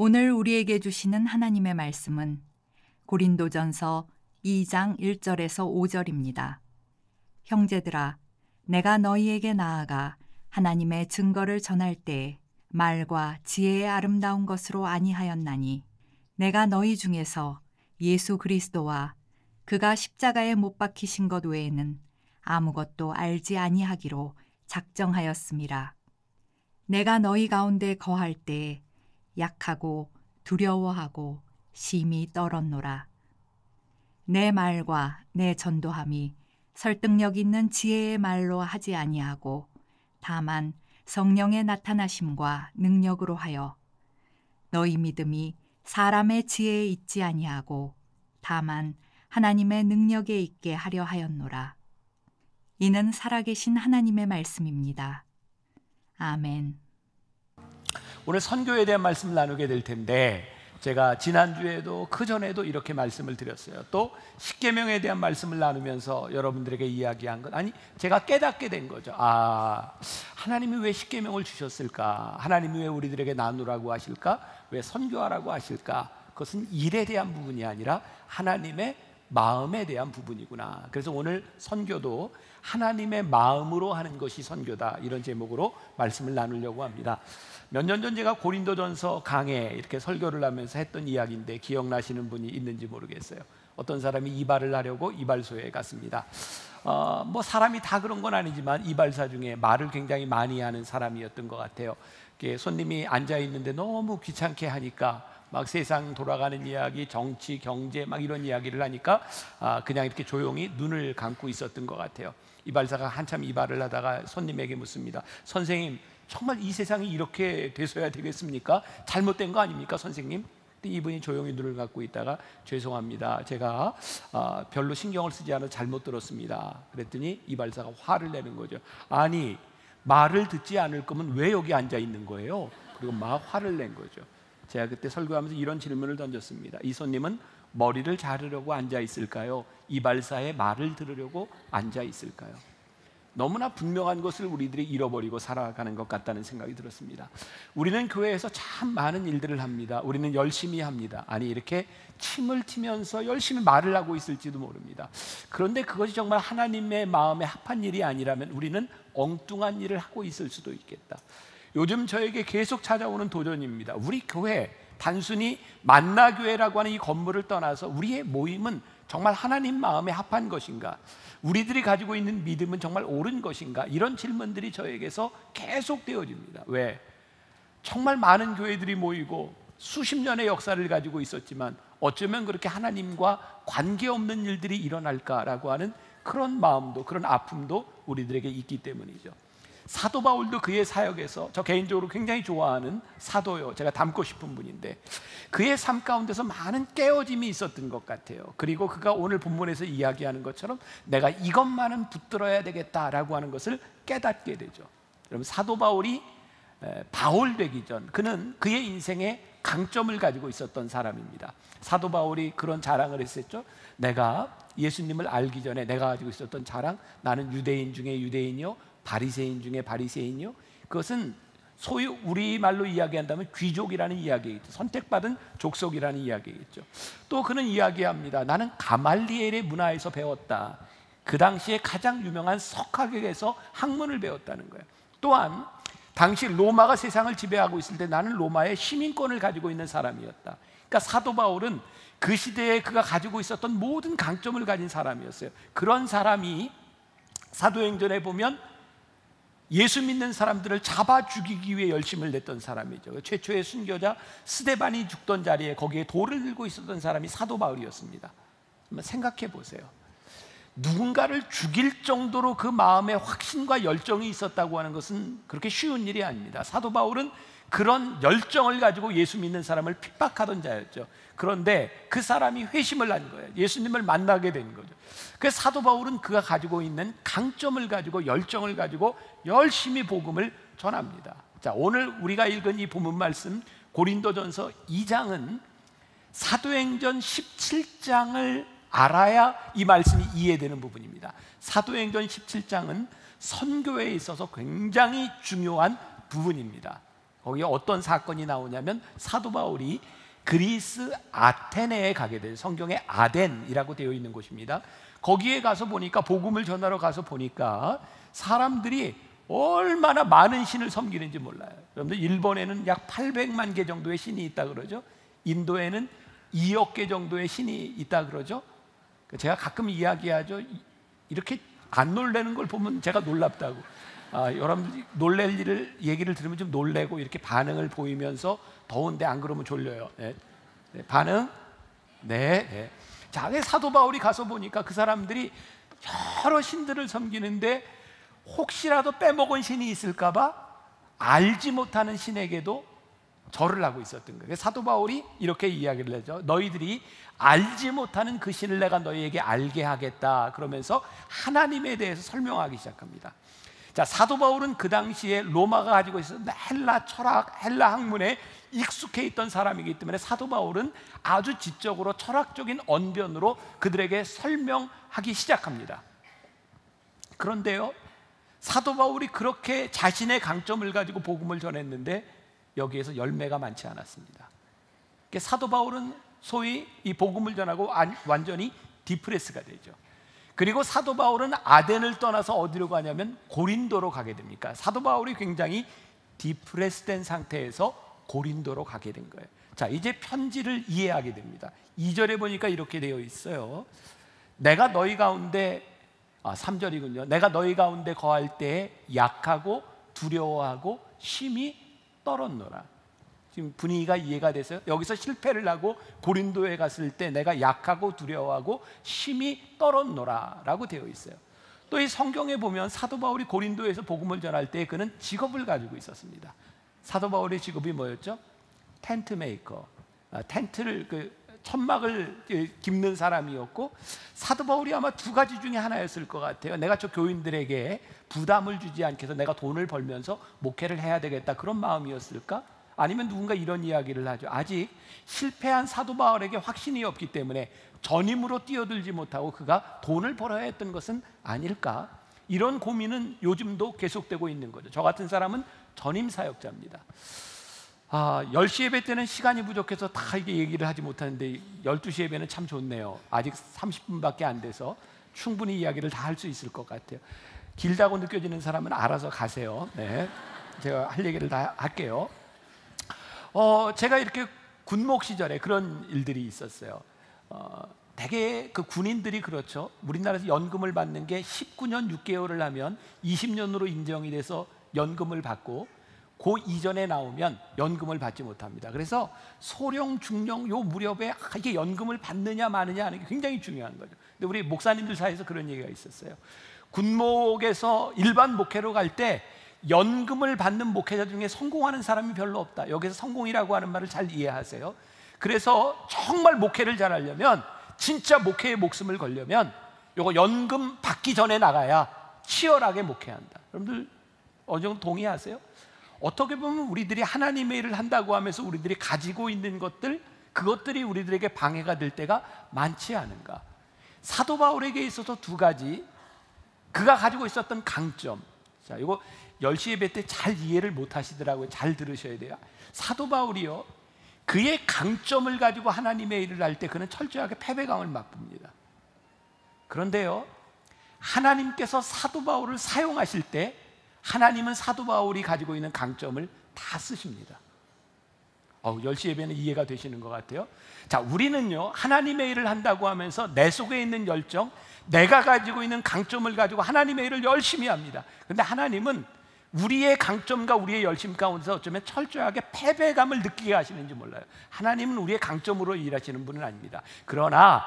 오늘 우리에게 주시는 하나님의 말씀은 고린도전서 2장 1절에서 5절입니다. 형제들아, 내가 너희에게 나아가 하나님의 증거를 전할 때 말과 지혜의 아름다운 것으로 아니하였나니 내가 너희 중에서 예수 그리스도와 그가 십자가에 못 박히신 것 외에는 아무것도 알지 아니하기로 작정하였음이라. 내가 너희 가운데 거할 때 약하고 두려워하고 심히 떨었노라. 내 말과 내 전도함이 설득력 있는 지혜의 말로 하지 아니하고 다만 성령의 나타나심과 능력으로 하여 너희 믿음이 사람의 지혜에 있지 아니하고 다만 하나님의 능력에 있게 하려 하였노라. 이는 살아계신 하나님의 말씀입니다. 아멘. 오늘 선교에 대한 말씀을 나누게 될 텐데, 제가 지난주에도 그전에도 이렇게 말씀을 드렸어요. 또 십계명에 대한 말씀을 나누면서 여러분들에게 이야기한 것, 아니 제가 깨닫게 된 거죠. 하나님이 왜 십계명을 주셨을까? 하나님이 왜 우리들에게 나누라고 하실까? 왜 선교하라고 하실까? 그것은 일에 대한 부분이 아니라 하나님의 마음에 대한 부분이구나. 그래서 오늘 선교도 하나님의 마음으로 하는 것이 선교다, 이런 제목으로 말씀을 나누려고 합니다. 몇 년 전 제가 고린도전서 강해 이렇게 설교를 하면서 했던 이야기인데 기억나시는 분이 있는지 모르겠어요. 어떤 사람이 이발을 하려고 이발소에 갔습니다. 사람이 다 그런 건 아니지만 이발사 중에 말을 굉장히 많이 하는 사람이었던 것 같아요. 손님이 앉아 있는데 너무 귀찮게 하니까 막 세상 돌아가는 이야기, 정치, 경제 막 이런 이야기를 하니까 그냥 이렇게 조용히 눈을 감고 있었던 것 같아요. 이발사가 한참 이발을 하다가 손님에게 묻습니다. 선생님, 정말 이 세상이 이렇게 돼서야 되겠습니까? 잘못된 거 아닙니까, 선생님? 이분이 조용히 눈을 감고 있다가 죄송합니다, 제가 별로 신경을 쓰지 않아 잘못 들었습니다. 그랬더니 이발사가 화를 내는 거죠. 아니, 말을 듣지 않을 거면 왜 여기 앉아 있는 거예요? 그리고 막 화를 낸 거죠. 제가 그때 설교하면서 이런 질문을 던졌습니다. 이 손님은 머리를 자르려고 앉아 있을까요? 이발사의 말을 들으려고 앉아 있을까요? 너무나 분명한 것을 우리들이 잃어버리고 살아가는 것 같다는 생각이 들었습니다. 우리는 교회에서 참 많은 일들을 합니다. 우리는 열심히 합니다. 아니, 이렇게 침을 튀면서 열심히 말을 하고 있을지도 모릅니다. 그런데 그것이 정말 하나님의 마음에 합한 일이 아니라면 우리는 엉뚱한 일을 하고 있을 수도 있겠다. 요즘 저에게 계속 찾아오는 도전입니다. 우리 교회, 단순히 만나교회라고 하는 이 건물을 떠나서 우리의 모임은 정말 하나님 마음에 합한 것인가? 우리들이 가지고 있는 믿음은 정말 옳은 것인가? 이런 질문들이 저에게서 계속 되어집니다. 왜? 정말 많은 교회들이 모이고 수십 년의 역사를 가지고 있었지만 어쩌면 그렇게 하나님과 관계없는 일들이 일어날까라고 하는 그런 마음도, 그런 아픔도 우리들에게 있기 때문이죠. 사도 바울도 그의 사역에서, 저 개인적으로 굉장히 좋아하는 사도요, 제가 닮고 싶은 분인데 그의 삶 가운데서 많은 깨어짐이 있었던 것 같아요. 그리고 그가 오늘 본문에서 이야기하는 것처럼 내가 이것만은 붙들어야 되겠다라고 하는 것을 깨닫게 되죠. 여러분, 사도 바울이 바울 되기 전 그는 그의 인생에 강점을 가지고 있었던 사람입니다. 사도 바울이 그런 자랑을 했었죠. 내가 예수님을 알기 전에 내가 가지고 있었던 자랑, 나는 유대인 중에 유대인이요 바리새인 중에 바리새인이요. 그것은 소위 우리말로 이야기한다면 귀족이라는 이야기겠죠. 선택받은 족속이라는 이야기겠죠. 또 그는 이야기합니다. 나는 가말리엘의 문화에서 배웠다. 그 당시에 가장 유명한 석학에게서 학문을 배웠다는 거예요. 또한 당시 로마가 세상을 지배하고 있을 때 나는 로마의 시민권을 가지고 있는 사람이었다. 그러니까 사도 바울은 그 시대에 그가 가지고 있었던 모든 강점을 가진 사람이었어요. 그런 사람이 사도행전에 보면 예수 믿는 사람들을 잡아 죽이기 위해 열심을 냈던 사람이죠. 최초의 순교자 스데반이 죽던 자리에 거기에 돌을 들고 있었던 사람이 사도 바울이었습니다. 한번 생각해 보세요. 누군가를 죽일 정도로 그 마음에 확신과 열정이 있었다고 하는 것은 그렇게 쉬운 일이 아닙니다. 사도 바울은 그런 열정을 가지고 예수 믿는 사람을 핍박하던 자였죠. 그런데 그 사람이 회심을 한 거예요. 예수님을 만나게 된 거죠. 그래서 사도 바울은 그가 가지고 있는 강점을 가지고 열정을 가지고 열심히 복음을 전합니다. 자, 오늘 우리가 읽은 이 본문 말씀 고린도전서 2장은 사도행전 17장을 알아야 이 말씀이 이해되는 부분입니다. 사도행전 17장은 선교에 있어서 굉장히 중요한 부분입니다. 거기에 어떤 사건이 나오냐면 사도 바울이 그리스 아테네에 가게 돼요. 성경에 아덴이라고 되어 있는 곳입니다. 거기에 가서 보니까, 복음을 전하러 가서 보니까 사람들이 얼마나 많은 신을 섬기는지 몰라요. 여러분들, 일본에는 약 800만 개 정도의 신이 있다 그러죠. 인도에는 2억 개 정도의 신이 있다 그러죠. 제가 가끔 이야기하죠. 이렇게 안 놀라는 걸 보면 제가 놀랍다고. 여러분들이 놀랄 일을 얘기를 들으면 좀 놀래고 이렇게 반응을 보이면서, 더운데 안 그러면 졸려요. 네. 네, 반응? 네. 네. 자, 사도 바울이 가서 보니까 그 사람들이 여러 신들을 섬기는데 혹시라도 빼먹은 신이 있을까봐 알지 못하는 신에게도 절을 하고 있었던 거예요. 사도 바울이 이렇게 이야기를 하죠. 너희들이 알지 못하는 그 신을 내가 너희에게 알게 하겠다. 그러면서 하나님에 대해서 설명하기 시작합니다. 자, 사도 바울은 그 당시에 로마가 가지고 있었던 헬라 철학, 헬라 학문에 익숙해 있던 사람이기 때문에 사도 바울은 아주 지적으로 철학적인 언변으로 그들에게 설명하기 시작합니다. 그런데요, 사도 바울이 그렇게 자신의 강점을 가지고 복음을 전했는데 여기에서 열매가 많지 않았습니다. 사도 바울은 소위 이 복음을 전하고 완전히 디프레스가 되죠. 그리고 사도 바울은 아덴을 떠나서 어디로 가냐면 고린도로 가게 됩니까? 사도 바울이 굉장히 디프레스된 상태에서 고린도로 가게 된 거예요. 자, 이제 편지를 이해하게 됩니다. 2절에 보니까 이렇게 되어 있어요. 내가 너희 가운데 3절이군요. 내가 너희 가운데 거할 때 약하고 두려워하고 심히 떨었노라. 지금 분위기가 이해가 돼서요. 여기서 실패를 하고 고린도에 갔을 때 내가 약하고 두려워하고 심히 떨었노라 라고 되어 있어요. 또 이 성경에 보면 사도 바울이 고린도에서 복음을 전할 때 그는 직업을 가지고 있었습니다. 사도 바울의 직업이 뭐였죠? 텐트 메이커, 텐트를 천막을 깁는 사람이었고, 사도 바울이 아마 두 가지 중에 하나였을 것 같아요. 내가 저 교인들에게 부담을 주지 않게 해서 내가 돈을 벌면서 목회를 해야 되겠다, 그런 마음이었을까? 아니면 누군가 이런 이야기를 하죠. 아직 실패한 사도 바울에게 확신이 없기 때문에 전임으로 뛰어들지 못하고 그가 돈을 벌어야 했던 것은 아닐까? 이런 고민은 요즘도 계속되고 있는 거죠. 저 같은 사람은 전임 사역자입니다. 10시 예배 때는 시간이 부족해서 다 이게 얘기를 하지 못하는데 12시 예배는 참 좋네요. 아직 30분밖에 안 돼서 충분히 이야기를 다 할 수 있을 것 같아요. 길다고 느껴지는 사람은 알아서 가세요. 네, 제가 할 얘기를 다 할게요. 제가 이렇게 군목 시절에 그런 일들이 있었어요. 대개 그 군인들이 그렇죠. 우리나라에서 연금을 받는 게 19년 6개월을 하면 20년으로 인정이 돼서 연금을 받고, 그 이전에 나오면 연금을 받지 못합니다. 그래서 소령, 중령 요 무렵에 이게 연금을 받느냐 마느냐 하는 게 굉장히 중요한 거죠. 근데 우리 목사님들 사이에서 그런 얘기가 있었어요. 군목에서 일반 목회로 갈 때 연금을 받는 목회자 중에 성공하는 사람이 별로 없다. 여기서 성공이라고 하는 말을 잘 이해하세요. 그래서 정말 목회를 잘하려면, 진짜 목회에 목숨을 걸려면 요거 연금 받기 전에 나가야 치열하게 목회한다. 여러분들 어느 정도 동의하세요? 어떻게 보면 우리들이 하나님의 일을 한다고 하면서 우리들이 가지고 있는 것들, 그것들이 우리들에게 방해가 될 때가 많지 않은가? 사도 바울에게 있어서 두 가지, 그가 가지고 있었던 강점. 자, 이거 10시 예배 때 잘 이해를 못 하시더라고요. 잘 들으셔야 돼요. 사도 바울이요, 그의 강점을 가지고 하나님의 일을 할 때 그는 철저하게 패배감을 맛봅니다. 그런데요, 하나님께서 사도 바울을 사용하실 때 하나님은 사도 바울이 가지고 있는 강점을 다 쓰십니다. 10시 예배는 이해가 되시는 것 같아요. 자, 우리는요, 하나님의 일을 한다고 하면서 내 속에 있는 열정, 내가 가지고 있는 강점을 가지고 하나님의 일을 열심히 합니다. 그런데 하나님은 우리의 강점과 우리의 열심 가운데서 어쩌면 철저하게 패배감을 느끼게 하시는지 몰라요. 하나님은 우리의 강점으로 일하시는 분은 아닙니다. 그러나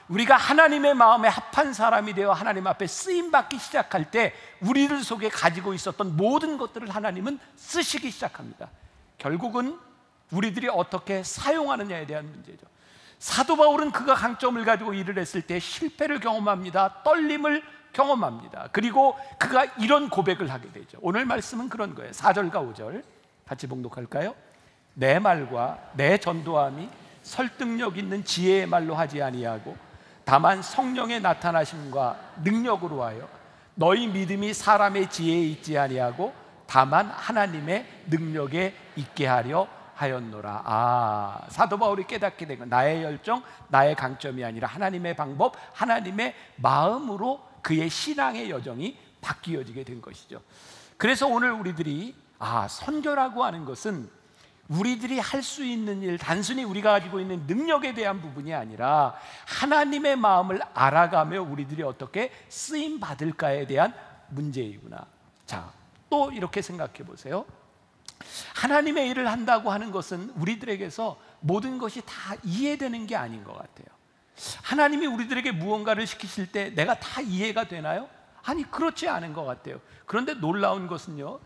우리가 하나님의 마음에 합한 사람이 되어 하나님 앞에 쓰임받기 시작할 때 우리들 속에 가지고 있었던 모든 것들을 하나님은 쓰시기 시작합니다. 결국은 우리들이 어떻게 사용하느냐에 대한 문제죠. 사도 바울은 그가 강점을 가지고 일을 했을 때 실패를 경험합니다. 떨림을 경험합니다. 그리고 그가 이런 고백을 하게 되죠. 오늘 말씀은 그런 거예요. 4절과 5절 같이 봉독할까요? 내 말과 내 전도함이 설득력 있는 지혜의 말로 하지 아니하고 다만 성령의 나타나심과 능력으로 하여 너희 믿음이 사람의 지혜에 있지 아니하고 다만 하나님의 능력에 있게 하려 하였노라. 사도 바울이 깨닫게 된 건 나의 열정, 나의 강점이 아니라 하나님의 방법, 하나님의 마음으로 그의 신앙의 여정이 바뀌어지게 된 것이죠. 그래서 오늘 우리들이 선교라고 하는 것은 우리들이 할 수 있는 일, 단순히 우리가 가지고 있는 능력에 대한 부분이 아니라 하나님의 마음을 알아가며 우리들이 어떻게 쓰임 받을까에 대한 문제이구나. 자, 또 이렇게 생각해 보세요. 하나님의 일을 한다고 하는 것은 우리들에게서 모든 것이 다 이해되는 게 아닌 것 같아요. 하나님이 우리들에게 무언가를 시키실 때 내가 다 이해가 되나요? 아니, 그렇지 않은 것 같아요. 그런데 놀라운 것은요,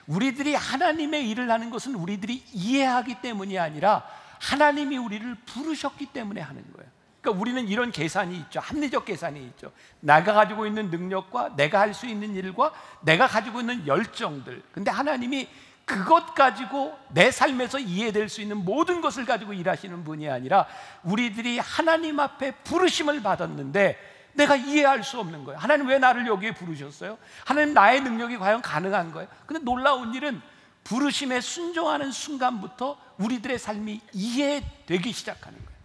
우리들이 하나님의 일을 하는 것은 우리들이 이해하기 때문이 아니라 하나님이 우리를 부르셨기 때문에 하는 거예요. 그러니까 우리는 이런 계산이 있죠. 합리적 계산이 있죠. 내가 가지고 있는 능력과 내가 할 수 있는 일과 내가 가지고 있는 열정들, 근데 하나님이 그것 가지고 내 삶에서 이해될 수 있는 모든 것을 가지고 일하시는 분이 아니라 우리들이 하나님 앞에 부르심을 받았는데 내가 이해할 수 없는 거예요. 하나님 왜 나를 여기에 부르셨어요? 하나님 나의 능력이 과연 가능한 거예요? 근데 놀라운 일은 부르심에 순종하는 순간부터 우리들의 삶이 이해되기 시작하는 거예요.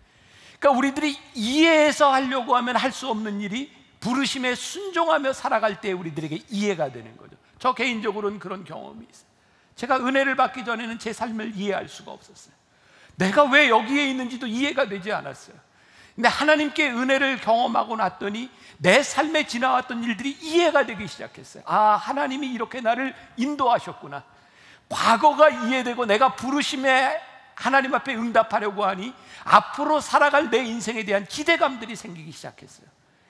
그러니까 우리들이 이해해서 하려고 하면 할 수 없는 일이 부르심에 순종하며 살아갈 때 우리들에게 이해가 되는 거죠. 저 개인적으로는 그런 경험이 있어요. 제가 은혜를 받기 전에는 제 삶을 이해할 수가 없었어요. 내가 왜 여기에 있는지도 이해가 되지 않았어요. 근데 하나님께 은혜를 경험하고 났더니 내 삶에 지나왔던 일들이 이해가 되기 시작했어요. 하나님이 이렇게 나를 인도하셨구나. 과거가 이해되고 내가 부르심에 하나님 앞에 응답하려고 하니 앞으로 살아갈 내 인생에 대한 기대감들이 생기기 시작했어요.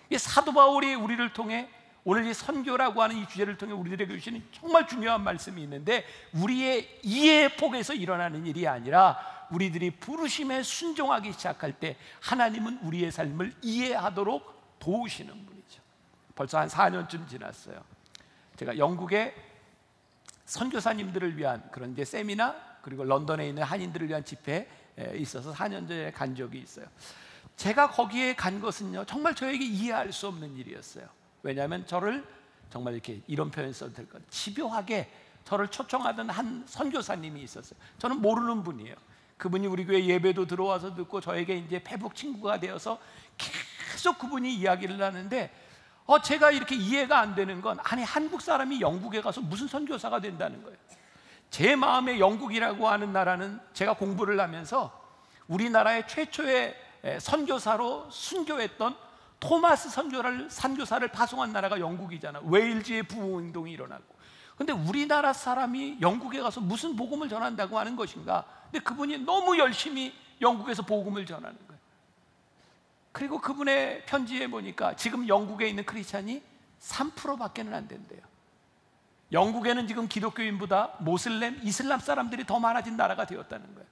이게 사도 바울이 우리를 통해 오늘 이 선교라고 하는 이 주제를 통해 우리들에게 주시는 정말 중요한 말씀이 있는데, 우리의 이해의 폭에서 일어나는 일이 아니라 우리들이 부르심에 순종하기 시작할 때 하나님은 우리의 삶을 이해하도록 도우시는 분이죠. 벌써 한 4년쯤 지났어요. 제가 영국의 선교사님들을 위한 그런 이제 세미나, 그리고 런던에 있는 한인들을 위한 집회에 있어서 4년 전에 간 적이 있어요. 제가 거기에 간 것은요, 정말 저에게 이해할 수 없는 일이었어요. 왜냐하면 저를 정말 이렇게 이런 표현 써도 될 것 같아요. 집요하게 저를 초청하던 한 선교사님이 있었어요. 저는 모르는 분이에요. 그분이 우리 교회 예배도 들어와서 듣고 저에게 이제 페북 친구가 되어서 계속 그분이 이야기를 하는데, 제가 이렇게 이해가 안 되는 건, 아니 한국 사람이 영국에 가서 무슨 선교사가 된다는 거예요. 제 마음에 영국이라고 하는 나라는 제가 공부를 하면서 우리나라의 최초의 선교사로 순교했던 토마스 선교사를 파송한 나라가 영국이잖아. 웨일즈의 부흥운동이 일어나고. 근데 우리나라 사람이 영국에 가서 무슨 복음을 전한다고 하는 것인가? 근데 그분이 너무 열심히 영국에서 복음을 전하는 거예요. 그리고 그분의 편지에 보니까 지금 영국에 있는 크리스찬이 3%밖에는 안 된대요. 영국에는 지금 기독교인보다 모슬렘, 이슬람 사람들이 더 많아진 나라가 되었다는 거예요.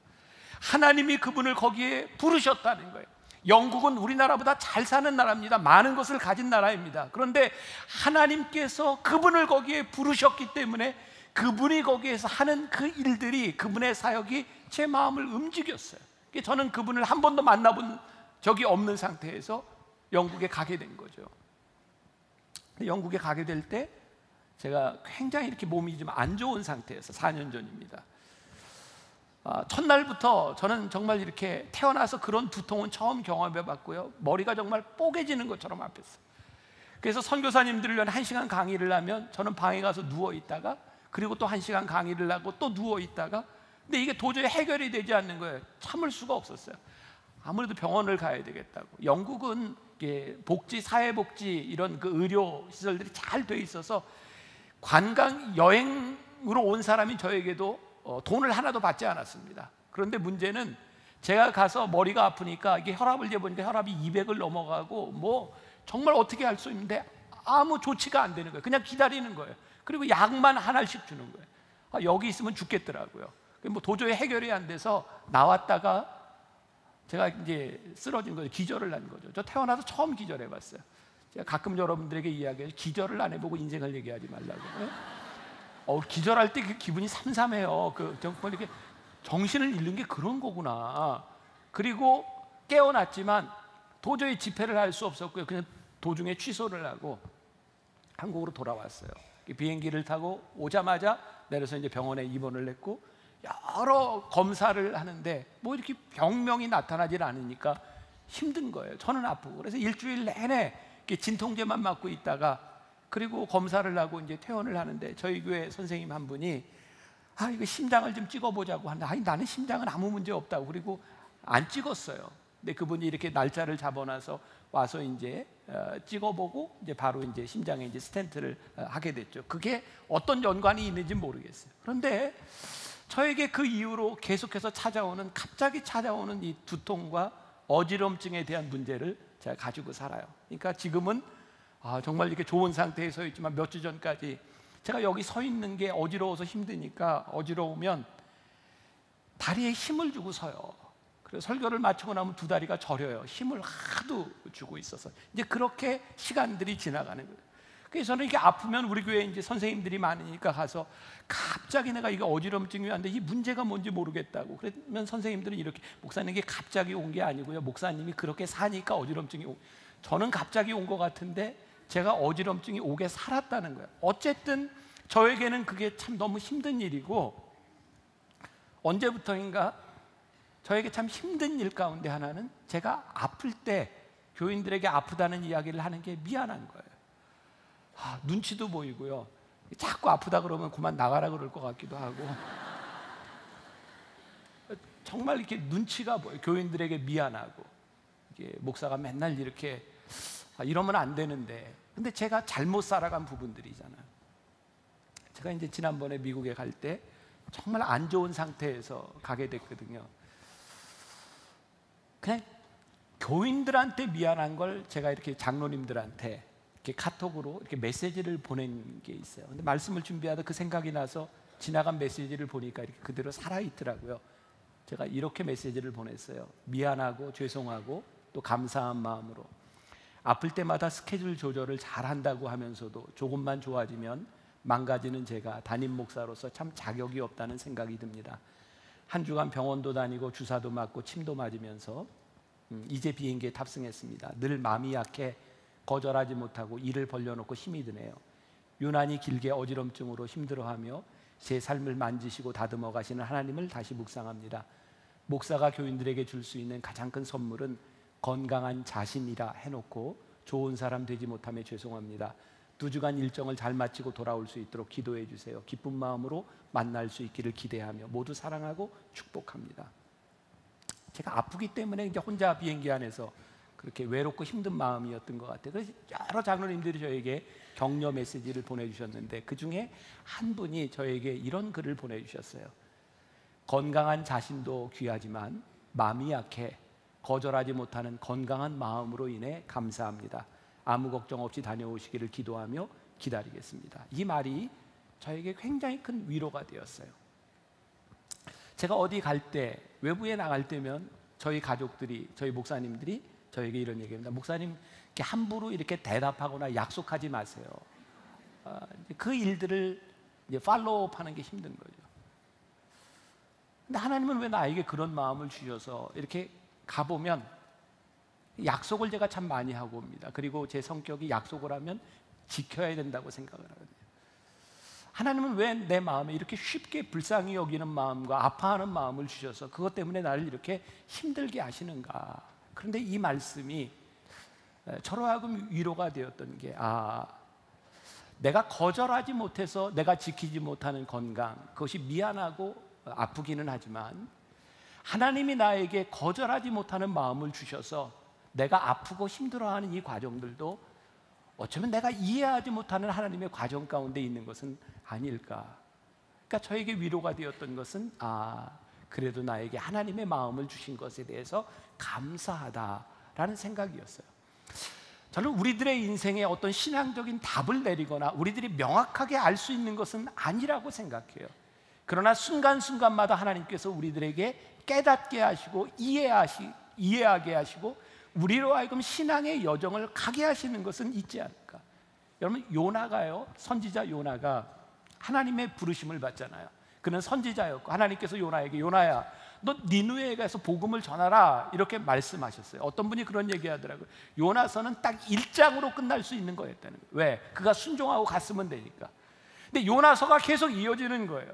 하나님이 그분을 거기에 부르셨다는 거예요. 영국은 우리나라보다 잘 사는 나라입니다. 많은 것을 가진 나라입니다. 그런데 하나님께서 그분을 거기에 부르셨기 때문에 그분이 거기에서 하는 그 일들이, 그분의 사역이 제 마음을 움직였어요. 저는 그분을 한 번도 만나본 적이 없는 상태에서 영국에 가게 된 거죠. 영국에 가게 될 때 제가 굉장히 이렇게 몸이 좀 안 좋은 상태에서, 4년 전입니다. 첫날부터 저는 정말 이렇게 태어나서 그런 두통은 처음 경험해 봤고요. 머리가 정말 뽀개지는 것처럼 아팠어요. 그래서 선교사님들을 위한 1시간 강의를 하면 저는 방에 가서 누워 있다가, 그리고 또 1시간 강의를 하고 또 누워 있다가, 근데 이게 도저히 해결이 되지 않는 거예요. 참을 수가 없었어요. 아무래도 병원을 가야 되겠다고. 영국은 복지, 사회복지 이런 그 의료 시설들이 잘 돼 있어서 관광 여행으로 온 사람이 저에게도 돈을 하나도 받지 않았습니다. 그런데 문제는 제가 가서 머리가 아프니까 이게 혈압을 재보니까 혈압이 200을 넘어가고 뭐 정말 어떻게 할 수 있는데 아무 조치가 안 되는 거예요. 그냥 기다리는 거예요. 그리고 약만 하나씩 주는 거예요. 여기 있으면 죽겠더라고요. 뭐 도저히 해결이 안 돼서 나왔다가 제가 이제 쓰러진 거죠. 기절을 한 거죠. 저 태어나서 처음 기절해봤어요. 제가 가끔 여러분들에게 이야기해요. 기절을 안 해보고 인생을 얘기하지 말라고. 기절할 때 그 기분이 삼삼해요. 정말 이렇게 정신을 잃는 게 그런 거구나. 그리고 깨어났지만 도저히 집회를 할 수 없었고요. 그냥 도중에 취소를 하고 한국으로 돌아왔어요. 비행기를 타고 오자마자 내려서 이제 병원에 입원을 했고 여러 검사를 하는데 뭐 이렇게 병명이 나타나질 않으니까 힘든 거예요. 저는 아프고. 그래서 일주일 내내 이렇게 진통제만 맞고 있다가 그리고 검사를 하고 이제 퇴원을 하는데 저희 교회 선생님 한 분이 이거 심장을 좀 찍어보자고 하는데 나는 심장은 아무 문제 없다고. 그리고 안 찍었어요. 근데 그분이 이렇게 날짜를 잡아놔서 와서 이제 찍어보고 이제 바로 이제 심장에 이제 스텐트를 하게 됐죠. 그게 어떤 연관이 있는지 모르겠어요. 그런데 저에게 그 이후로 계속해서 갑자기 찾아오는 이 두통과 어지럼증에 대한 문제를 제가 가지고 살아요. 그러니까 지금은 정말 이렇게 좋은 상태에 서 있지만 몇 주 전까지 제가 여기 서 있는 게 어지러워서 힘드니까 어지러우면 다리에 힘을 주고 서요. 그래서 설교를 마치고 나면 두 다리가 저려요. 힘을 하도 주고 있어서 이제 그렇게 시간들이 지나가는 거예요. 그래서 저는 이게 아프면 우리 교회에 이제 선생님들이 많으니까 가서 갑자기 내가 이거 어지럼증이 왔는데 이 문제가 뭔지 모르겠다고. 그러면 선생님들은 이렇게 목사님 이게 갑자기 온 게 아니고요. 목사님이 그렇게 사니까 어지럼증이 저는 갑자기 온 것 같은데 제가 어지럼증이 오게 살았다는 거예요. 어쨌든 저에게는 그게 참 너무 힘든 일이고 언제부터인가 저에게 참 힘든 일 가운데 하나는 제가 아플 때 교인들에게 아프다는 이야기를 하는 게 미안한 거예요. 눈치도 보이고요. 자꾸 아프다 그러면 그만 나가라 그럴 것 같기도 하고 정말 이렇게 눈치가 보여요. 교인들에게 미안하고 이게 목사가 맨날 이렇게 이러면 안 되는데 근데 제가 잘못 살아간 부분들이잖아요. 제가 이제 지난번에 미국에 갈 때 정말 안 좋은 상태에서 가게 됐거든요. 그냥 교인들한테 미안한 걸 제가 이렇게 장로님들한테 이렇게 카톡으로 이렇게 메시지를 보낸 게 있어요. 근데 말씀을 준비하다 그 생각이 나서 지나간 메시지를 보니까 이렇게 그대로 살아있더라고요. 제가 이렇게 메시지를 보냈어요. 미안하고 죄송하고 또 감사한 마음으로 아플 때마다 스케줄 조절을 잘 한다고 하면서도 조금만 좋아지면 망가지는 제가 담임 목사로서 참 자격이 없다는 생각이 듭니다. 한 주간 병원도 다니고 주사도 맞고 침도 맞으면서 이제 비행기에 탑승했습니다. 늘 마음이 약해 거절하지 못하고 이를 벌려놓고 힘이 드네요. 유난히 길게 어지럼증으로 힘들어하며 제 삶을 만지시고 다듬어 가시는 하나님을 다시 묵상합니다. 목사가 교인들에게 줄 수 있는 가장 큰 선물은 건강한 자신이라 해놓고 좋은 사람 되지 못함에 죄송합니다. 2주간 일정을 잘 마치고 돌아올 수 있도록 기도해 주세요. 기쁜 마음으로 만날 수 있기를 기대하며 모두 사랑하고 축복합니다. 제가 아프기 때문에 이제 혼자 비행기 안에서 그렇게 외롭고 힘든 마음이었던 것 같아요. 그래서 여러 장로님들이 저에게 격려 메시지를 보내주셨는데 그 중에 한 분이 저에게 이런 글을 보내주셨어요. 건강한 자신도 귀하지만 마음이 약해 거절하지 못하는 건강한 마음으로 인해 감사합니다. 아무 걱정 없이 다녀오시기를 기도하며 기다리겠습니다. 이 말이 저에게 굉장히 큰 위로가 되었어요. 제가 어디 갈 때, 외부에 나갈 때면 저희 가족들이, 저희 목사님들이 저에게 이런 얘기합니다. 목사님 이렇게 함부로 이렇게 대답하거나 약속하지 마세요. 그 일들을 이제 팔로우업하는 게 힘든 거죠. 근데 하나님은 왜 나에게 그런 마음을 주셔서 이렇게 가보면 약속을 제가 참 많이 하고 옵니다. 그리고 제 성격이 약속을 하면 지켜야 된다고 생각을 하거든요. 하나님은 왜 내 마음에 이렇게 쉽게 불쌍히 여기는 마음과 아파하는 마음을 주셔서 그것 때문에 나를 이렇게 힘들게 하시는가? 그런데 이 말씀이 저로 하여금 위로가 되었던 게 내가 거절하지 못해서 내가 지키지 못하는 건강, 그것이 미안하고 아프기는 하지만 하나님이 나에게 거절하지 못하는 마음을 주셔서 내가 아프고 힘들어하는 이 과정들도 어쩌면 내가 이해하지 못하는 하나님의 과정 가운데 있는 것은 아닐까. 그러니까 저에게 위로가 되었던 것은 그래도 나에게 하나님의 마음을 주신 것에 대해서 감사하다라는 생각이었어요. 저는 우리들의 인생에 어떤 신앙적인 답을 내리거나 우리들이 명확하게 알 수 있는 것은 아니라고 생각해요. 그러나 순간순간마다 하나님께서 우리들에게 깨닫게 하시고 이해하게 하시고 우리로 하여금 신앙의 여정을 가게 하시는 것은 있지 않을까. 여러분, 요나가요, 선지자 요나가 하나님의 부르심을 받잖아요. 그는 선지자였고 하나님께서 요나에게 요나야 너 니느웨에 가서 복음을 전하라 이렇게 말씀하셨어요. 어떤 분이 그런 얘기하더라고요. 요나서는 딱 1장으로 끝날 수 있는 거였다는 거예요. 왜? 그가 순종하고 갔으면 되니까. 근데 요나서가 계속 이어지는 거예요.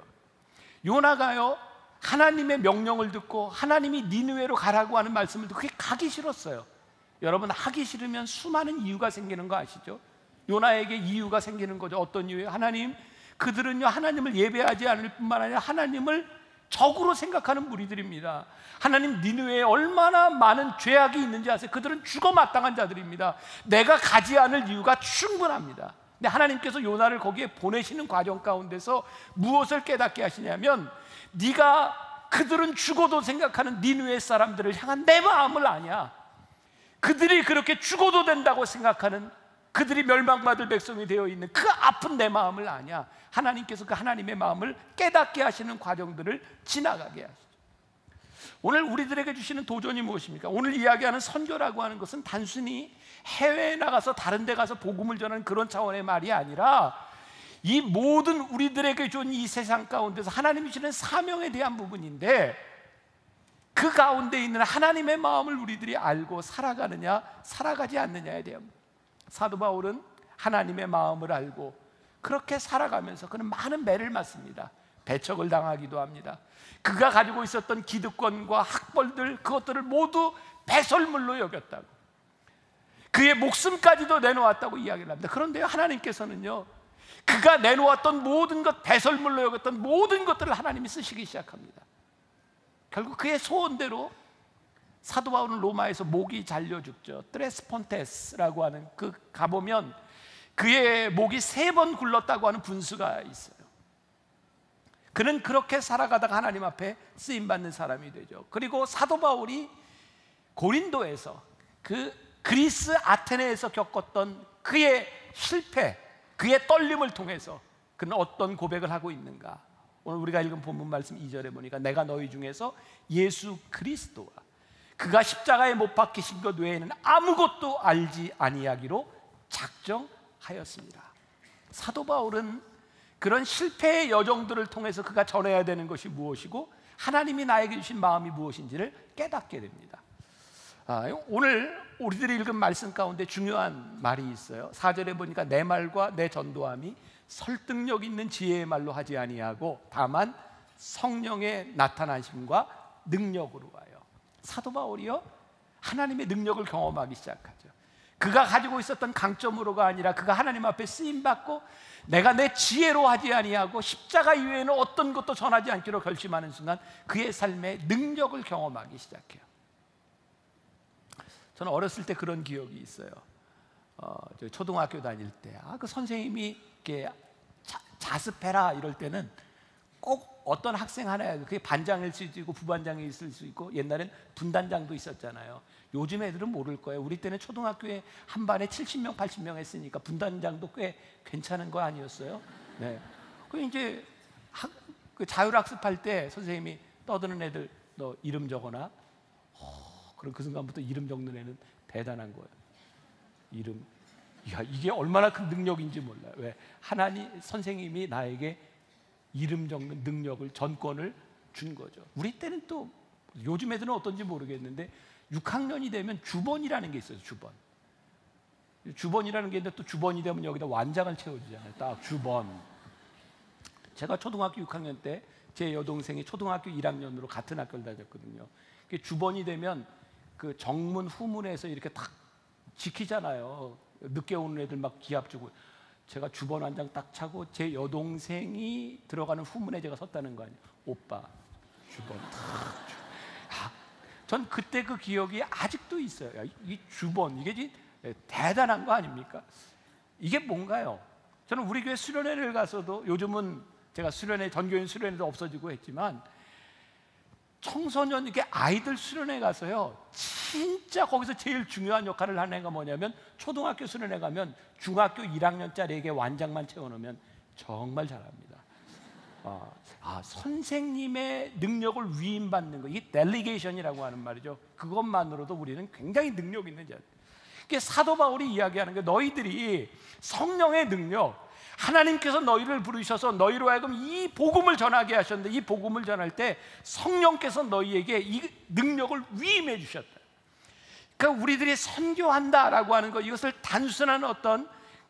요나가요, 하나님의 명령을 듣고 하나님이 니느웨로 가라고 하는 말씀을 듣고 그게 가기 싫었어요. 여러분, 하기 싫으면 수많은 이유가 생기는 거 아시죠? 요나에게 이유가 생기는 거죠. 어떤 이유예요? 하나님, 그들은요 하나님을 예배하지 않을 뿐만 아니라 하나님을 적으로 생각하는 무리들입니다. 하나님, 니느웨에 얼마나 많은 죄악이 있는지 아세요? 그들은 죽어 마땅한 자들입니다. 내가 가지 않을 이유가 충분합니다. 근데 하나님께서 요나를 거기에 보내시는 과정 가운데서 무엇을 깨닫게 하시냐면, 네가 그들은 죽어도 생각하는 니느웨 사람들을 향한 내 마음을 아냐. 그들이 그렇게 죽어도 된다고 생각하는, 그들이 멸망받을 백성이 되어 있는 그 아픈 내 마음을 아냐. 하나님께서 그 하나님의 마음을 깨닫게 하시는 과정들을 지나가게 하시죠. 오늘 우리들에게 주시는 도전이 무엇입니까? 오늘 이야기하는 선교라고 하는 것은 단순히 해외에 나가서 다른 데 가서 복음을 전하는 그런 차원의 말이 아니라, 이 모든 우리들에게 준 이 세상 가운데서 하나님이 주시는 사명에 대한 부분인데, 그 가운데 있는 하나님의 마음을 우리들이 알고 살아가느냐 살아가지 않느냐에 대한, 사도 바울은 하나님의 마음을 알고 그렇게 살아가면서 그는 많은 매를 맞습니다. 배척을 당하기도 합니다. 그가 가지고 있었던 기득권과 학벌들, 그것들을 모두 배설물로 여겼다고, 그의 목숨까지도 내놓았다고 이야기를 합니다. 그런데요, 하나님께서는요, 그가 내놓았던 모든 것, 배설물로 여겼던 모든 것들을 하나님이 쓰시기 시작합니다. 결국 그의 소원대로 사도 바울은 로마에서 목이 잘려 죽죠. 트레스폰테스라고 하는, 그 가보면 그의 목이 3번 굴렀다고 하는 분수가 있어요. 그는 그렇게 살아가다가 하나님 앞에 쓰임받는 사람이 되죠. 그리고 사도 바울이 고린도에서, 그 그리스 아테네에서 겪었던 그의 실패, 그의 떨림을 통해서 그는 어떤 고백을 하고 있는가? 오늘 우리가 읽은 본문 말씀 2절에 보니까, 내가 너희 중에서 예수 그리스도와 그가 십자가에 못 박히신 것 외에는 아무것도 알지 아니하기로 작정하였습니다. 사도 바울은 그런 실패의 여정들을 통해서 그가 전해야 되는 것이 무엇이고 하나님이 나에게 주신 마음이 무엇인지를 깨닫게 됩니다. 오늘 우리들이 읽은 말씀 가운데 중요한 말이 있어요. 4절에 보니까 내 말과 내 전도함이 설득력 있는 지혜의 말로 하지 아니하고 다만 성령의 나타나심과 능력으로 와요. 사도 바울이요, 하나님의 능력을 경험하기 시작하죠. 그가 가지고 있었던 강점으로가 아니라 그가 하나님 앞에 쓰임받고 내가 내 지혜로 하지 아니하고 십자가 이외에는 어떤 것도 전하지 않기로 결심하는 순간 그의 삶에 능력을 경험하기 시작해요. 저는 어렸을 때 그런 기억이 있어요. 초등학교 다닐 때 그 선생님이 이렇게 자습해라 이럴 때는 꼭 어떤 학생 하나야, 그게 반장일 수 있고 부반장이 있을 수 있고, 옛날엔 분단장도 있었잖아요. 요즘 애들은 모를 거예요. 우리 때는 초등학교에 한 반에 70명, 80명 했으니까 분단장도 꽤 괜찮은 거 아니었어요? 네. 그 이제 그 자율학습할 때 선생님이 떠드는 애들 너 이름 적어놔. 그럼 그 순간부터 이름 적는 애는 대단한 거예요. 이름. 야, 이게 얼마나 큰 능력인지 몰라요. 왜? 하나님, 선생님이 나에게 이름 적는 능력을, 전권을 준 거죠. 우리 때는 또 요즘 애들은 어떤지 모르겠는데 6학년이 되면 주번이라는 게 있어요. 주번이라는 게 있는데, 또 주번이 되면 여기다 완장을 채워주잖아요. 딱 주번. 제가 초등학교 6학년 때 제 여동생이 초등학교 1학년으로 같은 학교를 다녔거든요. 주번이 되면 그 정문 후문에서 이렇게 딱 지키잖아요. 늦게 오는 애들 막 기합 주고. 제가 주번 한 장 딱 차고 제 여동생이 들어가는 후문에 제가 섰다는 거 아니에요. 오빠 주번. 전 그때 그 기억이 아직도 있어요. 야, 이 주번, 이게 대단한 거 아닙니까? 이게 뭔가요? 저는 우리 교회 수련회를 가서도, 요즘은 제가 수련회, 전교인 수련회도 없어지고 했지만, 청소년, 이렇게 아이들 수련회 가서요, 진짜 거기서 제일 중요한 역할을 하는 애가 뭐냐면, 초등학교 수련회 가면 중학교 1학년짜리에게 완장만 채워놓으면 정말 잘합니다. 선생님의 능력을 위임받는 거, 이게 델리게이션이라고 하는 말이죠. 그것만으로도 우리는 굉장히 능력 있는 자들. 이게 사도 바울이 이야기하는 게, 너희들이 성령의 능력, 하나님께서 너희를 부르셔서 너희로 하여금 이 복음을 전하게 하셨는데, 이 복음을 전할 때 성령께서 너희에게 이 능력을 위임해 주셨다. 그러니까 우리들이 선교한다라고 하는 것, 이것을 단순한 어떤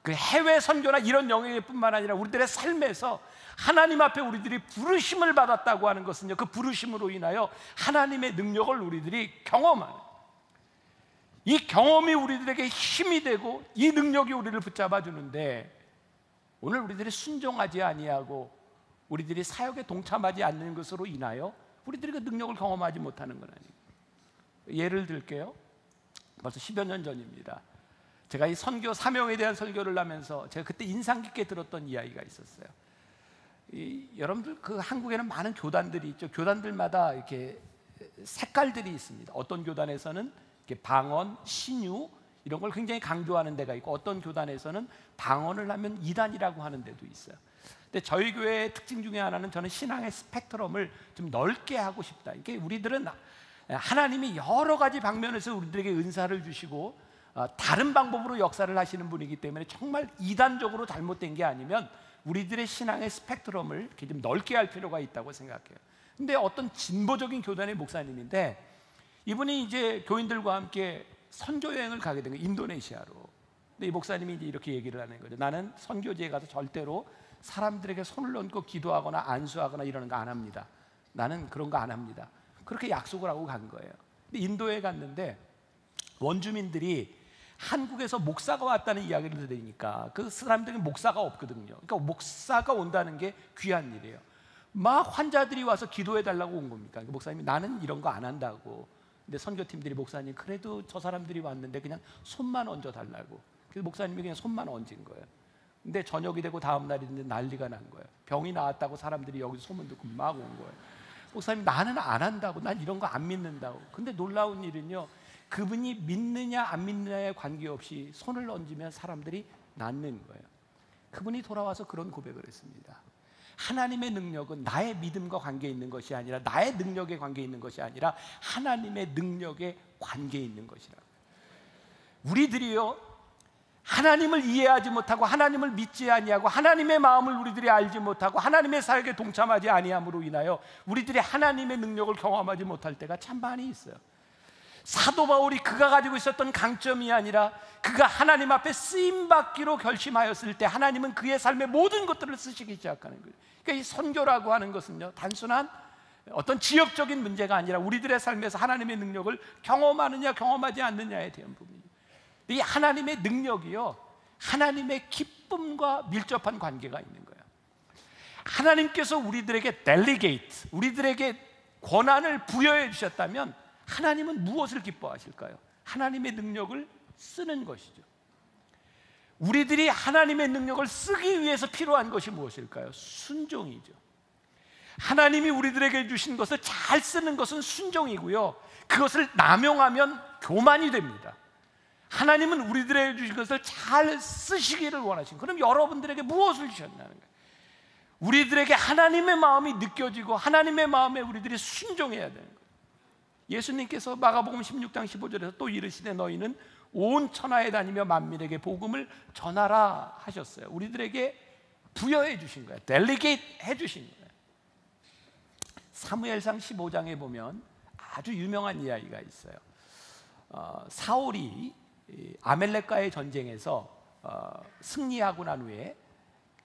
그 해외 선교나 이런 영역뿐만 아니라 우리들의 삶에서 하나님 앞에 우리들이 부르심을 받았다고 하는 것은요, 그 부르심으로 인하여 하나님의 능력을 우리들이 경험하는, 이 경험이 우리들에게 힘이 되고 이 능력이 우리를 붙잡아 주는데, 오늘 우리들이 순종하지 아니하고 우리들이 사역에 동참하지 않는 것으로 인하여 우리들이 그 능력을 경험하지 못하는 건 아니에요. 예를 들게요. 벌써 10여 년 전입니다. 제가 이 선교 사명에 대한 설교를 하면서 제가 그때 인상 깊게 들었던 이야기가 있었어요. 여러분들 그 한국에는 많은 교단들이 있죠. 교단들마다 이렇게 색깔들이 있습니다. 어떤 교단에서는 이렇게 방언, 신유 이런 걸 굉장히 강조하는 데가 있고, 어떤 교단에서는 방언을 하면 이단이라고 하는 데도 있어요. 근데 저희 교회의 특징 중에 하나는, 저는 신앙의 스펙트럼을 좀 넓게 하고 싶다. 이게 우리들은 하나님이 여러 가지 방면에서 우리들에게 은사를 주시고 다른 방법으로 역사를 하시는 분이기 때문에 정말 이단적으로 잘못된 게 아니면 우리들의 신앙의 스펙트럼을 이렇게 좀 넓게 할 필요가 있다고 생각해요. 근데 어떤 진보적인 교단의 목사님인데, 이분이 이제 교인들과 함께 선교 여행을 가게 된 거예요, 인도네시아로. 근데 이 목사님이 이제 이렇게 얘기를 하는 거죠. 나는 선교지에 가서 절대로 사람들에게 손을 얹고 기도하거나 안수하거나 이러는 거 안 합니다. 나는 그런 거 안 합니다. 그렇게 약속을 하고 간 거예요. 근데 인도에 갔는데 원주민들이 한국에서 목사가 왔다는 이야기를 들으니까, 그 사람들은 목사가 없거든요. 그러니까 목사가 온다는 게 귀한 일이에요. 막 환자들이 와서 기도해 달라고 온 겁니까? 목사님이 나는 이런 거 안 한다고. 근데 선교팀들이, 목사님 그래도 저 사람들이 왔는데 그냥 손만 얹어 달라고. 그래서 목사님이 그냥 손만 얹은 거예요. 근데 저녁이 되고 다음 날인데 난리가 난 거예요. 병이 나왔다고 사람들이 여기서 소문 듣고 막 온 거예요. 목사님 나는 안 한다고, 난 이런 거 안 믿는다고. 근데 놀라운 일은요, 그분이 믿느냐 안 믿느냐에 관계없이 손을 얹으면 사람들이 낫는 거예요. 그분이 돌아와서 그런 고백을 했습니다. 하나님의 능력은 나의 믿음과 관계 있는 것이 아니라, 나의 능력에 관계 있는 것이 아니라 하나님의 능력에 관계 있는 것이라고. 우리들이요, 하나님을 이해하지 못하고 하나님을 믿지 아니하고 하나님의 마음을 우리들이 알지 못하고 하나님의 사역에 동참하지 아니함으로 인하여 우리들이 하나님의 능력을 경험하지 못할 때가 참 많이 있어요. 사도 바울이 그가 가지고 있었던 강점이 아니라, 그가 하나님 앞에 쓰임받기로 결심하였을 때 하나님은 그의 삶의 모든 것들을 쓰시기 시작하는 거예요. 그러니까 이 선교라고 하는 것은요, 단순한 어떤 지역적인 문제가 아니라 우리들의 삶에서 하나님의 능력을 경험하느냐 경험하지 않느냐에 대한 부분이에요. 이 하나님의 능력이요, 하나님의 기쁨과 밀접한 관계가 있는 거예요. 하나님께서 우리들에게 델리게이트, 우리들에게 권한을 부여해 주셨다면 하나님은 무엇을 기뻐하실까요? 하나님의 능력을 쓰는 것이죠. 우리들이 하나님의 능력을 쓰기 위해서 필요한 것이 무엇일까요? 순종이죠. 하나님이 우리들에게 주신 것을 잘 쓰는 것은 순종이고요, 그것을 남용하면 교만이 됩니다. 하나님은 우리들에게 주신 것을 잘 쓰시기를 원하신, 그럼 여러분들에게 무엇을 주셨냐는 거예요. 우리들에게 하나님의 마음이 느껴지고 하나님의 마음에 우리들이 순종해야 되는 거예요. 예수님께서 마가복음 16장 15절에서 또 이르시되 너희는 온 천하에 다니며 만민에게 복음을 전하라 하셨어요. 우리들에게 부여해 주신 거예요. 델리게이트 해 주신 거예요. 사무엘상 15장에 보면 아주 유명한 이야기가 있어요. 사울이 아멜렉과의 전쟁에서 승리하고 난 후에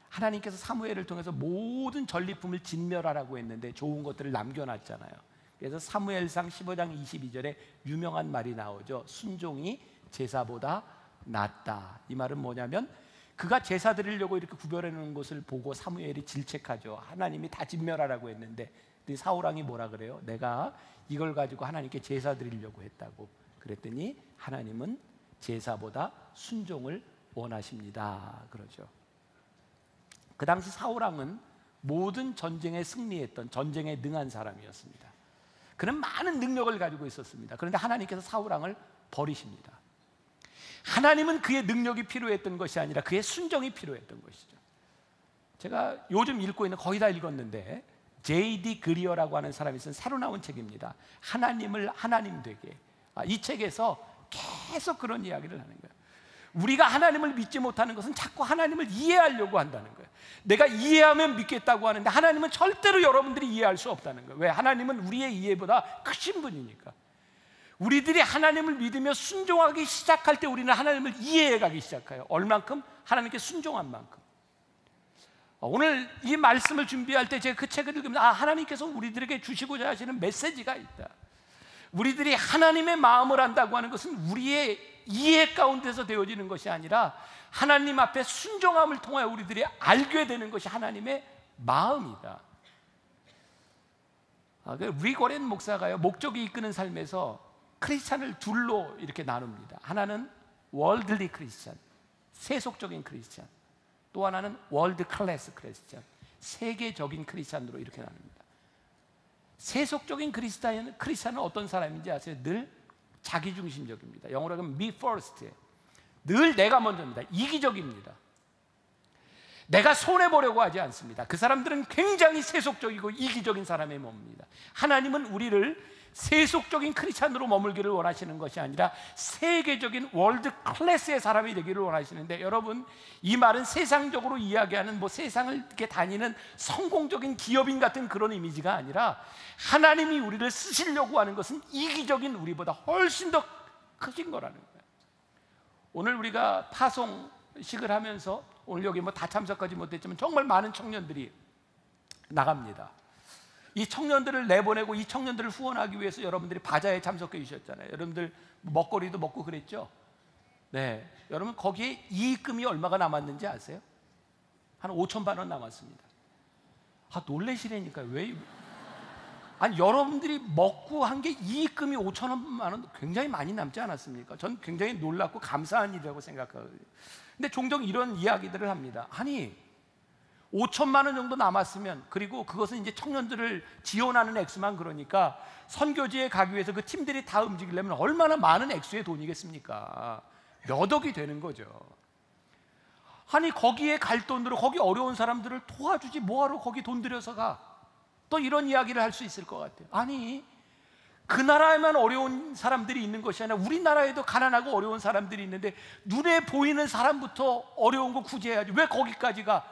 하나님께서 사무엘을 통해서 모든 전리품을 진멸하라고 했는데 좋은 것들을 남겨놨잖아요. 그래서 사무엘상 15장 22절에 유명한 말이 나오죠. 순종이 제사보다 낫다. 이 말은 뭐냐면, 그가 제사 드리려고 이렇게 구별해 놓은 것을 보고 사무엘이 질책하죠. 하나님이 다 진멸하라고 했는데, 사울왕이 뭐라 그래요? 내가 이걸 가지고 하나님께 제사 드리려고 했다고. 그랬더니 하나님은 제사보다 순종을 원하십니다. 그러죠. 그 당시 사울왕은 모든 전쟁에 승리했던, 전쟁에 능한 사람이었습니다. 그는 많은 능력을 가지고 있었습니다. 그런데 하나님께서 사울왕을 버리십니다. 하나님은 그의 능력이 필요했던 것이 아니라 그의 순종이 필요했던 것이죠. 제가 요즘 읽고 있는, 거의 다 읽었는데, J.D. 그리어라고 하는 사람이 쓴 새로 나온 책입니다. 하나님을 하나님 되게. 이 책에서 계속 그런 이야기를 하는 거예요. 우리가 하나님을 믿지 못하는 것은 자꾸 하나님을 이해하려고 한다는 거예요. 내가 이해하면 믿겠다고 하는데 하나님은 절대로 여러분들이 이해할 수 없다는 거예요. 왜? 하나님은 우리의 이해보다 크신 분이니까. 우리들이 하나님을 믿으며 순종하기 시작할 때 우리는 하나님을 이해해가기 시작해요. 얼만큼? 하나님께 순종한 만큼. 오늘 이 말씀을 준비할 때 제가 그 책을 읽으면 하나님께서 우리들에게 주시고자 하시는 메시지가 있다. 우리들이 하나님의 마음을 안다고 하는 것은 우리의 이해 가운데서 되어지는 것이 아니라 하나님 앞에 순종함을 통하여 우리들이 알게 되는 것이 하나님의 마음이다. 리고렌 목사가요, 목적이 이끄는 삶에서 크리스찬을 둘로 이렇게 나눕니다. 하나는 월드리 크리스찬, 세속적인 크리스찬, 또 하나는 월드 클래스 크리스찬, 세계적인 크리스찬으로 이렇게 나눕니다. 세속적인 크리스찬은 어떤 사람인지 아세요? 늘 자기중심적입니다. 영어로 하면 me first, 늘 내가 먼저입니다. 이기적입니다. 내가 손해보려고 하지 않습니다. 그 사람들은 굉장히 세속적이고 이기적인 사람의 몸입니다. 하나님은 우리를 세속적인 크리스찬으로 머물기를 원하시는 것이 아니라 세계적인 월드 클래스의 사람이 되기를 원하시는데, 여러분, 이 말은 세상적으로 이야기하는 세상을 이렇게 다니는 성공적인 기업인 같은 그런 이미지가 아니라 하나님이 우리를 쓰시려고 하는 것은 이기적인 우리보다 훨씬 더 크신 거라는 거예요. 오늘 우리가 파송식을 하면서, 오늘 여기 다 참석하지 못했지만 정말 많은 청년들이 나갑니다. 이 청년들을 내보내고 이 청년들을 후원하기 위해서 여러분들이 바자에 참석해 주셨잖아요. 여러분들 먹거리도 먹고 그랬죠? 네, 여러분 거기에 이익금이 얼마가 남았는지 아세요? 한 5천만 원 남았습니다. 놀래시라니까요. 왜? 아니, 여러분들이 먹고 한 게 이익금이 5천만 원, 굉장히 많이 남지 않았습니까? 전 굉장히 놀랍고 감사한 일이라고 생각하거든요. 근데 종종 이런 이야기들을 합니다. 아니, 5천만 원 정도 남았으면, 그리고 그것은 이제 청년들을 지원하는 액수만, 그러니까 선교지에 가기 위해서 그 팀들이 다 움직이려면 얼마나 많은 액수의 돈이겠습니까? 몇 억이 되는 거죠. 아니, 거기에 갈 돈으로 거기 어려운 사람들을 도와주지 뭐하러 거기 돈 들여서 가? 또 이런 이야기를 할 수 있을 것 같아요. 아니, 그 나라에만 어려운 사람들이 있는 것이 아니라 우리나라에도 가난하고 어려운 사람들이 있는데 눈에 보이는 사람부터 어려운 거 구제해야지 왜 거기까지 가?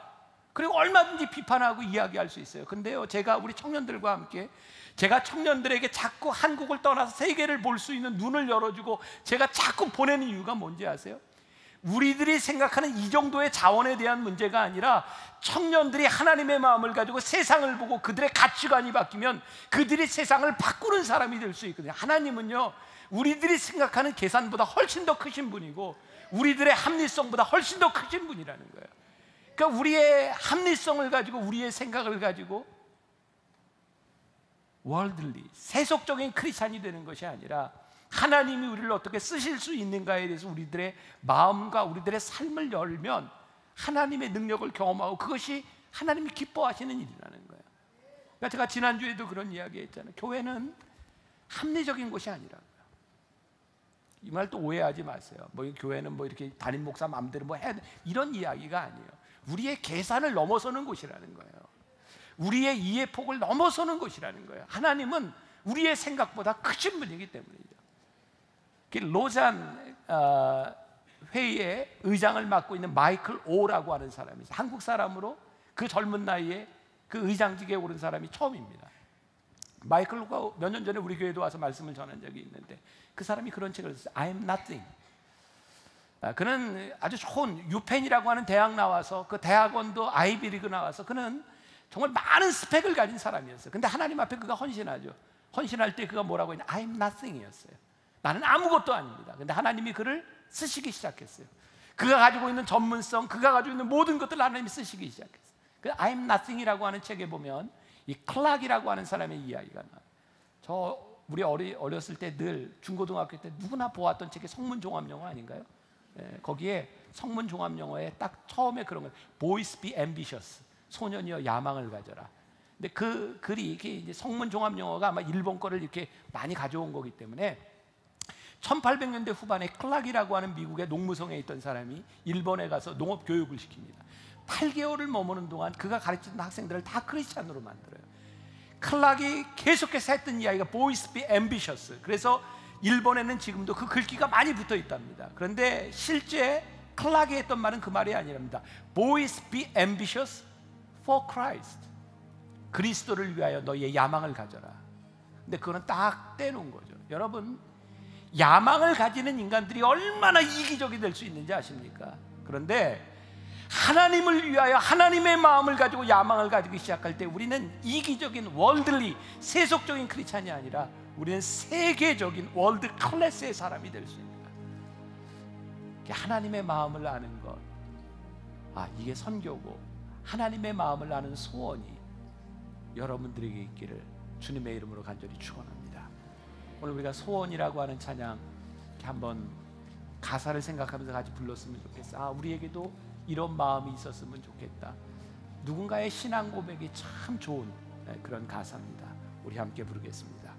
그리고 얼마든지 비판하고 이야기할 수 있어요. 근데요, 제가 우리 청년들과 함께, 제가 청년들에게 자꾸 한국을 떠나서 세계를 볼 수 있는 눈을 열어주고 제가 자꾸 보내는 이유가 뭔지 아세요? 우리들이 생각하는 이 정도의 자원에 대한 문제가 아니라 청년들이 하나님의 마음을 가지고 세상을 보고 그들의 가치관이 바뀌면 그들이 세상을 바꾸는 사람이 될 수 있거든요. 하나님은요, 우리들이 생각하는 계산보다 훨씬 더 크신 분이고 우리들의 합리성보다 훨씬 더 크신 분이라는 거예요. 그러니까 우리의 합리성을 가지고, 우리의 생각을 가지고 월들리, 세속적인 크리스찬이 되는 것이 아니라 하나님이 우리를 어떻게 쓰실 수 있는가에 대해서 우리들의 마음과 우리들의 삶을 열면 하나님의 능력을 경험하고 그것이 하나님이 기뻐하시는 일이라는 거예요. 그러니까 제가 지난주에도 그런 이야기 했잖아요. 교회는 합리적인 곳이 아니라고요. 이 말 또 오해하지 마세요. 교회는 이렇게 담임 목사 마음대로 해야 돼, 이런 이야기가 아니에요. 우리의 계산을 넘어서는 곳이라는 거예요. 우리의 이해 폭을 넘어서는 곳이라는 거예요. 하나님은 우리의 생각보다 크신 분이기 때문이죠. 로잔 회의의 의장을 맡고 있는 마이클 오라고 하는 사람이 있어요. 한국 사람으로 그 젊은 나이에 그 의장직에 오른 사람이 처음입니다. 마이클 오가 몇 년 전에 우리 교회도 와서 말씀을 전한 적이 있는데 그 사람이 그런 책을 썼어요. I am nothing. 그는 아주 좋은 유펜이라고 하는 대학 나와서, 그 대학원도 아이비리그 나와서, 그는 정말 많은 스펙을 가진 사람이었어요. 근데 하나님 앞에 그가 헌신하죠. 헌신할 때 그가 뭐라고 했냐? I am nothing이었어요. 나는 아무것도 아닙니다. 근데 하나님이 그를 쓰시기 시작했어요. 그가 가지고 있는 전문성, 그가 가지고 있는 모든 것들을 하나님이 쓰시기 시작했어요. 그 I am nothing이라고 하는 책에 보면 이 클락이라고 하는 사람의 이야기가 나와요. 우리 어렸을 때 늘 중고등학교 때 누구나 보았던 책이 성문종합영어 아닌가요? 거기에 성문종합영어에 딱 처음에 그런 거예요. Boys be ambitious. 소년이여 야망을 가져라. 근데 그 글이 이게 성문종합영어가 아마 일본 거를 이렇게 많이 가져온 거기 때문에 1800년대 후반에 클락이라고 하는 미국의 농무성에 있던 사람이 일본에 가서 농업 교육을 시킵니다. 8개월을 머무는 동안 그가 가르치던 학생들을 다 크리스찬으로 만들어요. 클락이 계속해서 했던 이야기가 Boys be ambitious. 그래서 일본에는 지금도 그 글귀가 많이 붙어 있답니다. 그런데 실제 클락이 했던 말은 그 말이 아니랍니다. Boys be ambitious for Christ. 그리스도를 위하여 너희의 야망을 가져라. 근데 그거는 딱 떼놓은 거죠. 여러분, 야망을 가지는 인간들이 얼마나 이기적이 될 수 있는지 아십니까? 그런데 하나님을 위하여 하나님의 마음을 가지고 야망을 가지기 시작할 때 우리는 이기적인 월들리 세속적인 크리스찬이 아니라 우리는 세계적인 월드 클래스의 사람이 될 수 있는 거예요. 하나님의 마음을 아는 것, 이게 선교고 하나님의 마음을 아는 소원이 여러분들에게 있기를 주님의 이름으로 간절히 축원합니다. 오늘 우리가 소원이라고 하는 찬양 한번 가사를 생각하면서 같이 불렀으면 좋겠어. 우리에게도 이런 마음이 있었으면 좋겠다. 누군가의 신앙 고백이 참 좋은 그런 가사입니다. 우리 함께 부르겠습니다.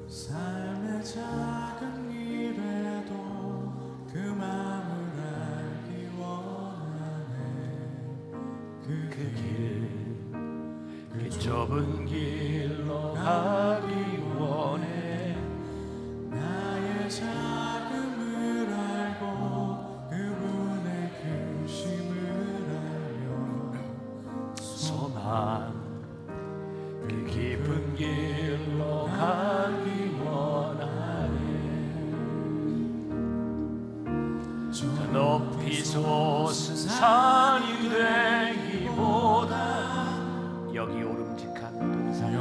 삶의 작은 일에도 그 마음을 알기 원하네. 그 좁은 길로 가기 원해. 나의 작음을 알고 그분의 크심을 알며 소망 그 깊은 길로 가기 원하네. 저 높이 솟은 산이 되기보다 여기 오름직한 동산이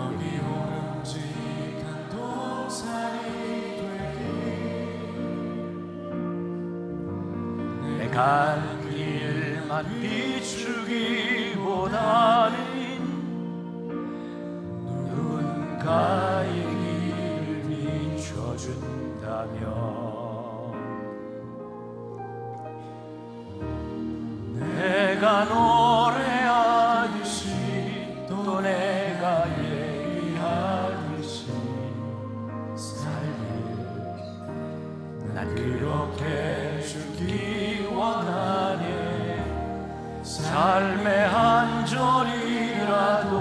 내 가는 길만 비추기보다는 누군가의 길을 비춰준다면 내가 노래하듯이 또 내가 얘기하듯이 살길 난 그렇게 죽기 원하네. 삶의 한 절이라도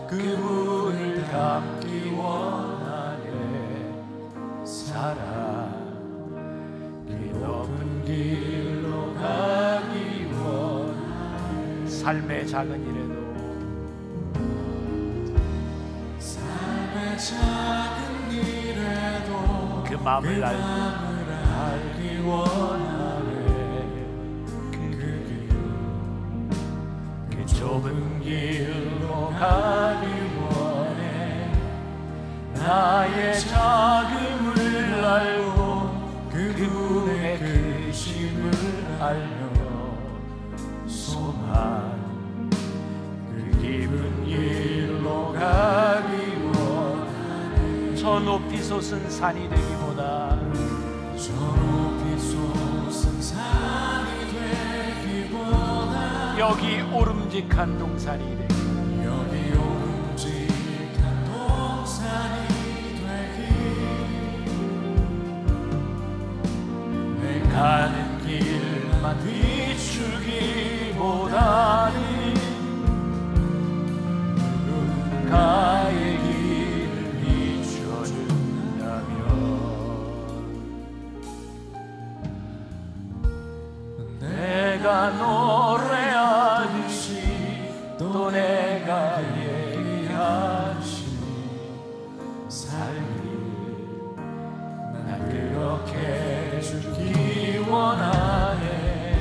그분을 닮기 원하네. 사랑 그 높은 길로 가기 원하네. 삶의 작은 일에도 작은 일에도 그 마음을 알기 원하네. 그 좁은 길로 가기 원해. 나의 작음을 알고 그분의 크심을 알며 소망 그 깊은 길로 가기 저 높이 솟은 산이 되기보다 저 높이 솟은 산이 되기보다 여기 오름직한 동산이 되기 여기 오름직한 동산이 되기 내 가는 길만 비추기보다는 누군가의 내가 노래하듯이 또 내가 얘기하듯이 살길 난 그렇게 죽기 원하네.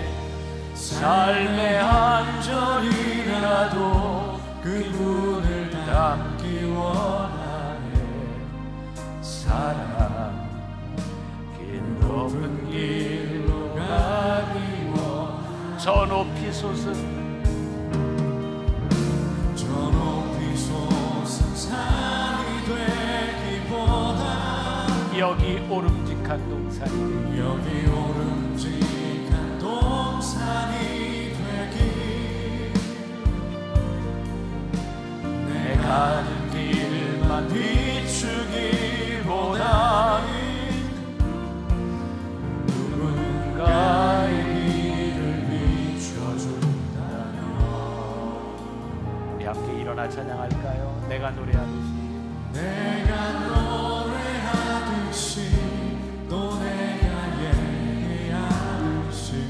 삶의 한 절이라도 그분을 닮기 원하네. 사랑 긴 높은 길로 가기 저 높이 솟은 산이 되기보다 여기 오름직한 동산이 여기 오름직한 동산이 되기 내 가는 길만 비추기보다는 누군가의 함께 일어나 찬양할까요? 내가 노래하듯이 또 내가 얘기하듯이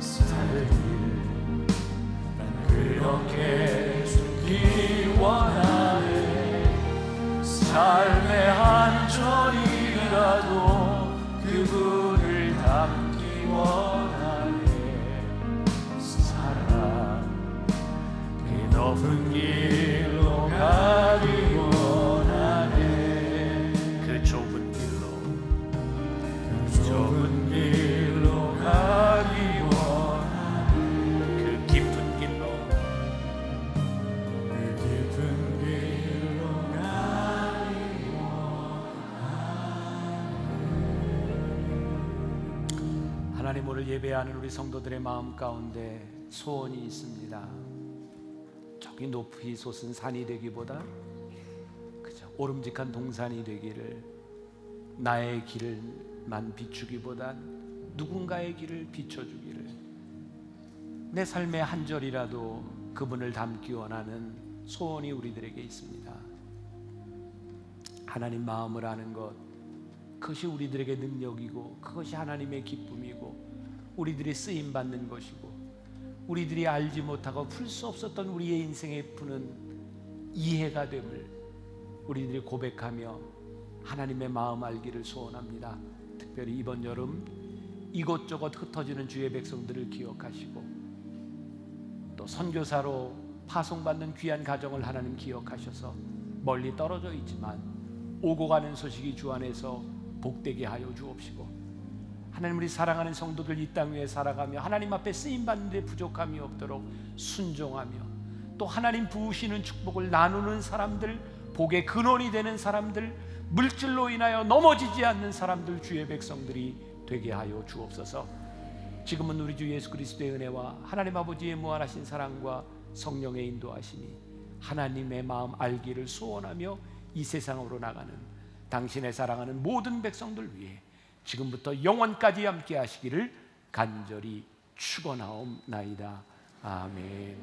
살길 원하네. 삶의 한 절이라도 그분을 닮기 원하네. 사랑 그 높은 길로 가기 원하네. 그 좁은 길로 가기 원하네. 그 깊은 길로 가기 원하네. 하나님, 오늘 예배하는 우리 성도들의 마음 가운데 소원이 있습니다. 저기 높이 솟은 산이 되기보다 그저 오름직한 동산이 되기를, 나의 길만 비추기보단 누군가의 길을 비춰주기를, 내 삶의 한 절이라도 그분을 닮기 원하는 소원이 우리들에게 있습니다. 하나님 마음을 아는 것, 그것이 우리들에게 능력이고 그것이 하나님의 기쁨이고 우리들이 쓰임받는 것이고, 우리들이 알지 못하고 풀 수 없었던 우리의 인생에 푸는 이해가 됨을 우리들이 고백하며 하나님의 마음 알기를 소원합니다. 특별히 이번 여름 이곳저곳 흩어지는 주의 백성들을 기억하시고, 또 선교사로 파송받는 귀한 가정을 하나님 기억하셔서 멀리 떨어져 있지만 오고 가는 소식이 주 안에서 복되게 하여 주옵시고, 하나님, 우리 사랑하는 성도들 이 땅 위에 살아가며 하나님 앞에 쓰임받는 데 부족함이 없도록 순종하며, 또 하나님 부으시는 축복을 나누는 사람들, 복의 근원이 되는 사람들, 물질로 인하여 넘어지지 않는 사람들, 주의 백성들이 되게 하여 주옵소서. 지금은 우리 주 예수 그리스도의 은혜와 하나님 아버지의 무한하신 사랑과 성령의 인도하심이 하나님의 마음 알기를 소원하며 이 세상으로 나가는 당신의 사랑하는 모든 백성들 위해 지금부터 영원까지 함께 하시기를 간절히 축원하옵나이다. 아멘.